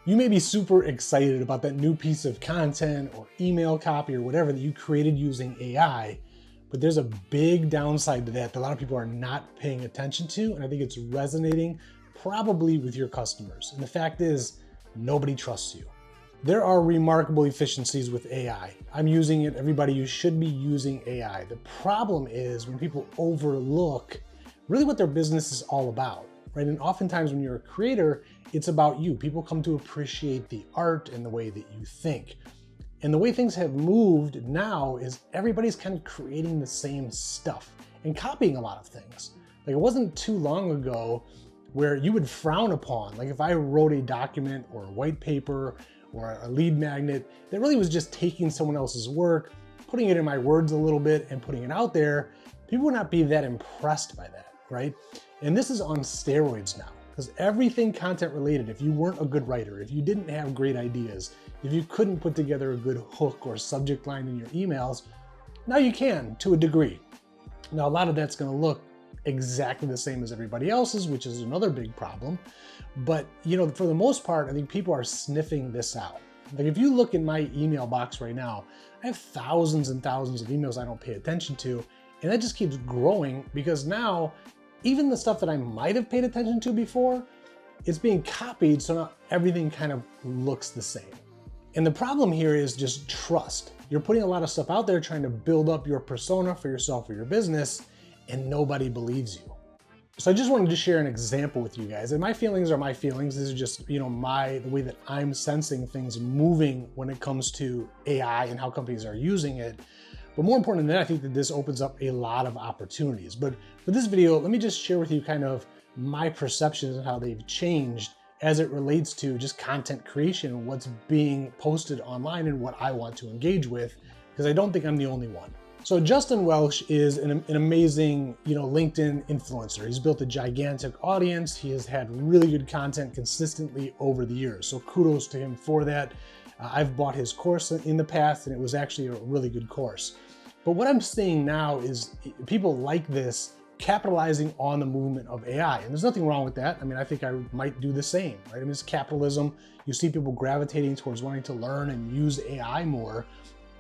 You may be super excited about that new piece of content or email copy or whatever that you created using AI, but there's a big downside to that a lot of people are not paying attention to, and I think it's resonating probably with your customers. And the fact is, nobody trusts you. There are remarkable efficiencies with AI. I'm using it, everybody, you should be using AI. The problem is when people overlook really what their business is all about. Right? And oftentimes when you're a creator, it's about you. People come to appreciate the art and the way that you think. And the way things have moved now is everybody's kind of creating the same stuff and copying a lot of things. Like it wasn't too long ago where you would frown upon, like if I wrote a document or a white paper or a lead magnet that really was just taking someone else's work, putting it in my words a little bit and putting it out there, people would not be that impressed by that, right? And this is on steroids now, because everything content related, if you weren't a good writer, if you didn't have great ideas, if you couldn't put together a good hook or subject line in your emails, now you can to a degree. Now, a lot of that's going to look exactly the same as everybody else's, which is another big problem. But, for the most part, I think people are sniffing this out. Like if you look in my email box right now, I have thousands and thousands of emails I don't pay attention to, and that just keeps growing because now even the stuff that I might have paid attention to before, it's being copied, so now everything kind of looks the same. And the problem here is just trust. You're putting a lot of stuff out there trying to build up your persona for yourself or your business, and nobody believes you. So I just wanted to share an example with you guys. And my feelings are my feelings. This is just, the way that I'm sensing things moving when it comes to AI and how companies are using it. But more important than that, I think that this opens up a lot of opportunities. But for this video, let me just share with you kind of my perceptions and how they've changed as it relates to just content creation and what's being posted online and what I want to engage with, because I don't think I'm the only one. So Justin Welsh is an amazing, LinkedIn influencer. He's built a gigantic audience. He has had really good content consistently over the years. So kudos to him for that. I've bought his course in the past, and it was actually a really good course. But what I'm seeing now is people like this capitalizing on the movement of AI. And there's nothing wrong with that. I mean, I think I might do the same, right? I mean, it's capitalism. You see people gravitating towards wanting to learn and use AI more.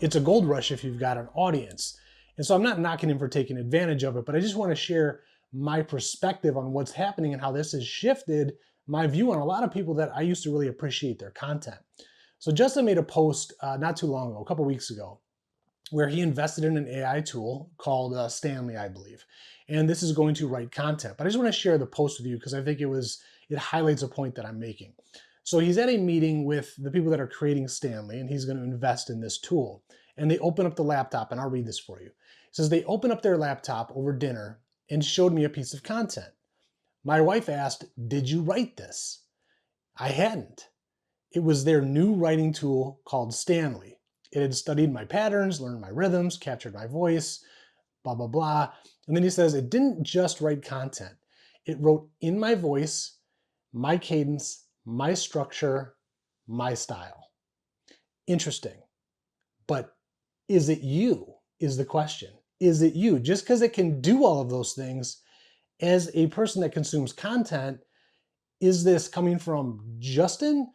It's a gold rush if you've got an audience. And so I'm not knocking him for taking advantage of it, but I just want to share my perspective on what's happening and how this has shifted my view on a lot of people that I used to really appreciate their content. So Justin made a post not too long ago, a couple weeks ago, where he invested in an AI tool called Stanley, I believe. And this is going to write content. But I just want to share the post with you because I think it highlights a point that I'm making. So he's at a meeting with the people that are creating Stanley, and he's going to invest in this tool. And they open up the laptop, and I'll read this for you. It says, they open up their laptop over dinner and showed me a piece of content. My wife asked, "Did you write this?" I hadn't. It was their new writing tool called Stanley. It had studied my patterns, learned my rhythms, captured my voice, blah, blah, blah. And then he says, it didn't just write content. It wrote in my voice, my cadence, my structure, my style. Interesting. But is it you, is the question. Is it you? Just because it can do all of those things, as a person that consumes content, is this coming from Justin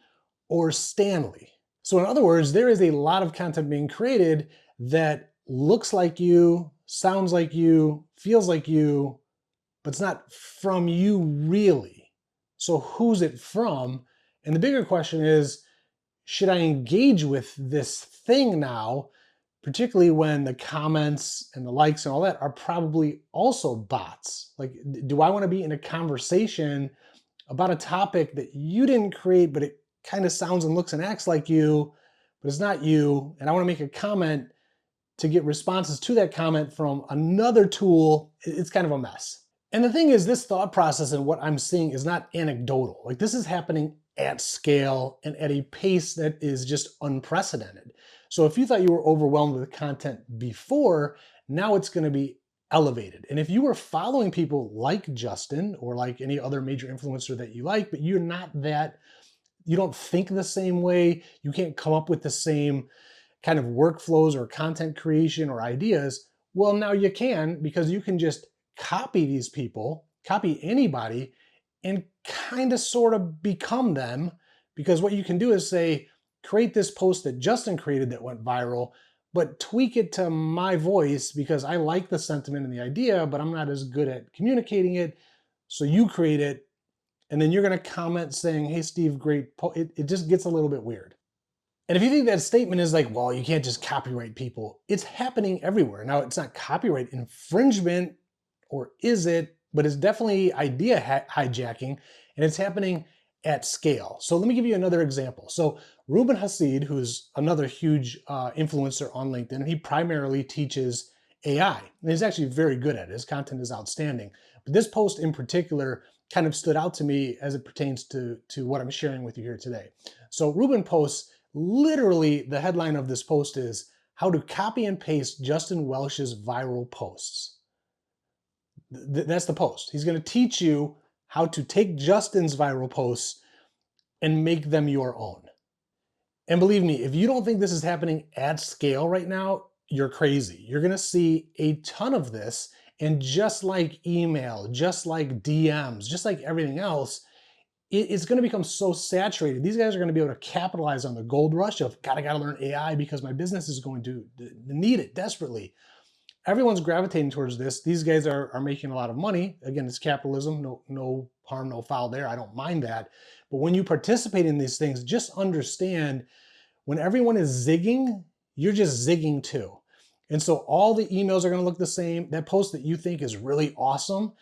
or Stanley? So in other words, there is a lot of content being created that looks like you, sounds like you, feels like you, but it's not from you really. So who's it from? And the bigger question is, should I engage with this thing now, particularly when the comments and the likes and all that are probably also bots? Like, do I want to be in a conversation about a topic that you didn't create, but it kind of sounds and looks and acts like you, but it's not you, and I want to make a comment to get responses to that comment from another tool? It's kind of a mess. And the thing is, this thought process and what I'm seeing is not anecdotal. Like, this is happening at scale and at a pace that is just unprecedented. So if you thought you were overwhelmed with content before, now it's going to be elevated. And if you were following people like Justin or like any other major influencer that you like, but you're not that, you don't think the same way, you can't come up with the same kind of workflows or content creation or ideas, well, now you can, because you can just copy these people, copy anybody, and kind of sort of become them Because what you can do is say, create this post that Justin created that went viral, but tweak it to my voice because I like the sentiment and the idea, but I'm not as good at communicating it. So you create it, and then you're gonna comment saying, hey Steve, great, it just gets a little bit weird. And if you think that statement is like, well, you can't just copyright people, it's happening everywhere. Now, it's not copyright infringement, or is it? But it's definitely idea hijacking, and it's happening at scale. So let me give you another example. So Ruben Hassid, who's another huge influencer on LinkedIn, he primarily teaches AI, and he's actually very good at it. His content is outstanding. But this post in particular kind of stood out to me as it pertains to what I'm sharing with you here today. So Ruben posts, literally the headline of this post is, how to copy and paste Justin Welsh's viral posts. That's the post. He's gonna teach you how to take Justin's viral posts and make them your own. And believe me, if you don't think this is happening at scale right now, you're crazy. You're gonna see a ton of this, and just like email, just like DMs, just like everything else, it's gonna become so saturated. These guys are gonna be able to capitalize on the gold rush of, God, I gotta learn AI because my business is going to need it desperately. Everyone's gravitating towards this. These guys are making a lot of money. Again, it's capitalism, no harm, no foul there. I don't mind that. But when you participate in these things, just understand when everyone is zigging, you're just zigging too. And so all the emails are gonna look the same. That post that you think is really awesome,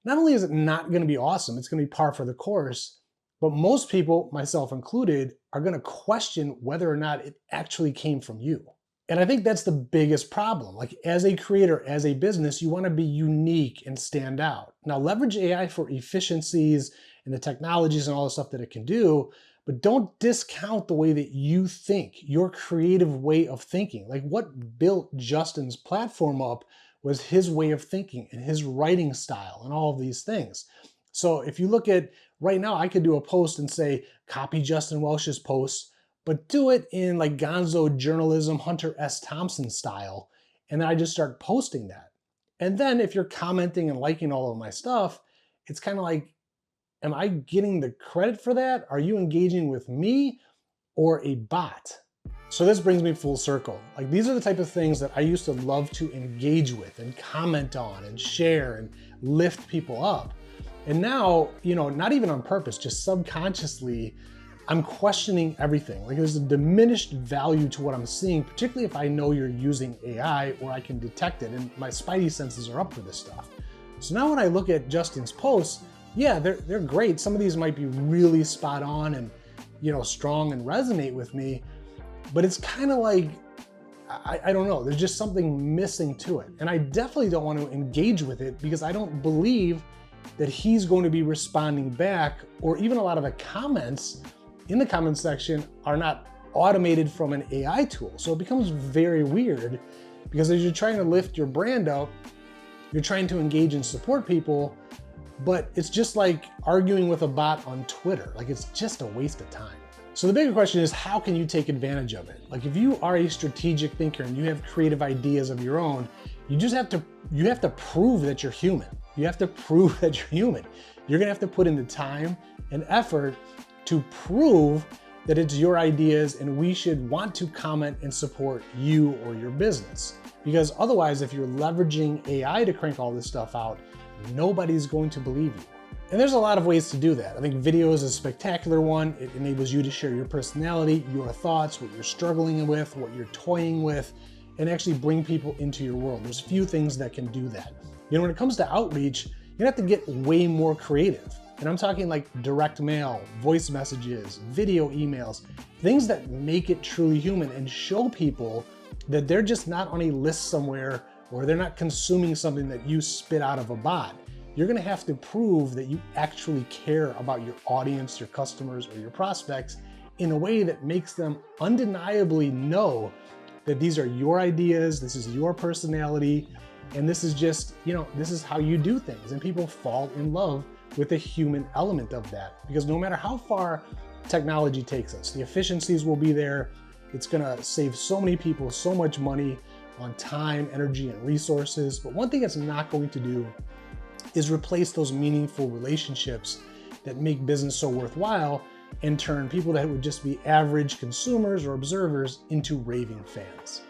not only is it not gonna be awesome, it's gonna be par for the course, but most people, myself included, are gonna question whether or not it actually came from you. And I think that's the biggest problem. Like, as a creator, as a business, you want to be unique and stand out. Now, leverage AI for efficiencies and the technologies and all the stuff that it can do, but don't discount the way that you think, your creative way of thinking. Like, what built Justin's platform up was his way of thinking and his writing style and all of these things. So if you look at right now, I could do a post and say, copy Justin Welsh's post, but do it in like gonzo journalism, Hunter S. Thompson style. And then I just start posting that. And then if you're commenting and liking all of my stuff, it's kind of like, am I getting the credit for that? Are you engaging with me or a bot? So this brings me full circle. Like, these are the type of things that I used to love to engage with and comment on and share and lift people up. And now, not even on purpose, just subconsciously, I'm questioning everything. Like, there's a diminished value to what I'm seeing, particularly if I know you're using AI or I can detect it, and my spidey senses are up for this stuff. So now when I look at Justin's posts, yeah, they're great. Some of these might be really spot on and strong and resonate with me, but it's kind of like, I don't know, there's just something missing to it. And I definitely don't want to engage with it because I don't believe that he's going to be responding back, or even a lot of the comments in the comments section are not automated from an AI tool. So it becomes very weird because as you're trying to lift your brand up, you're trying to engage and support people, but it's just like arguing with a bot on Twitter. Like, it's just a waste of time. So the bigger question is, how can you take advantage of it? Like, if you are a strategic thinker and you have creative ideas of your own, you have to prove that you're human. You have to prove that you're human. You're gonna have to put in the time and effort to prove that it's your ideas and we should want to comment and support you or your business. Because otherwise, if you're leveraging AI to crank all this stuff out, nobody's going to believe you. And there's a lot of ways to do that. I think video is a spectacular one. It enables you to share your personality, your thoughts, what you're struggling with, what you're toying with, and actually bring people into your world. There's a few things that can do that. When it comes to outreach, you have to get way more creative. And I'm talking like direct mail, voice messages, video emails, things that make it truly human and show people that they're just not on a list somewhere, or they're not consuming something that you spit out of a bot. You're gonna have to prove that you actually care about your audience, your customers, or your prospects in a way that makes them undeniably know that these are your ideas, this is your personality, and this is just, this is how you do things. And people fall in love with the human element of that, because no matter how far technology takes us, the efficiencies will be there. It's gonna save so many people so much money on time, energy, and resources. But one thing it's not going to do is replace those meaningful relationships that make business so worthwhile, and turn people that would just be average consumers or observers into raving fans.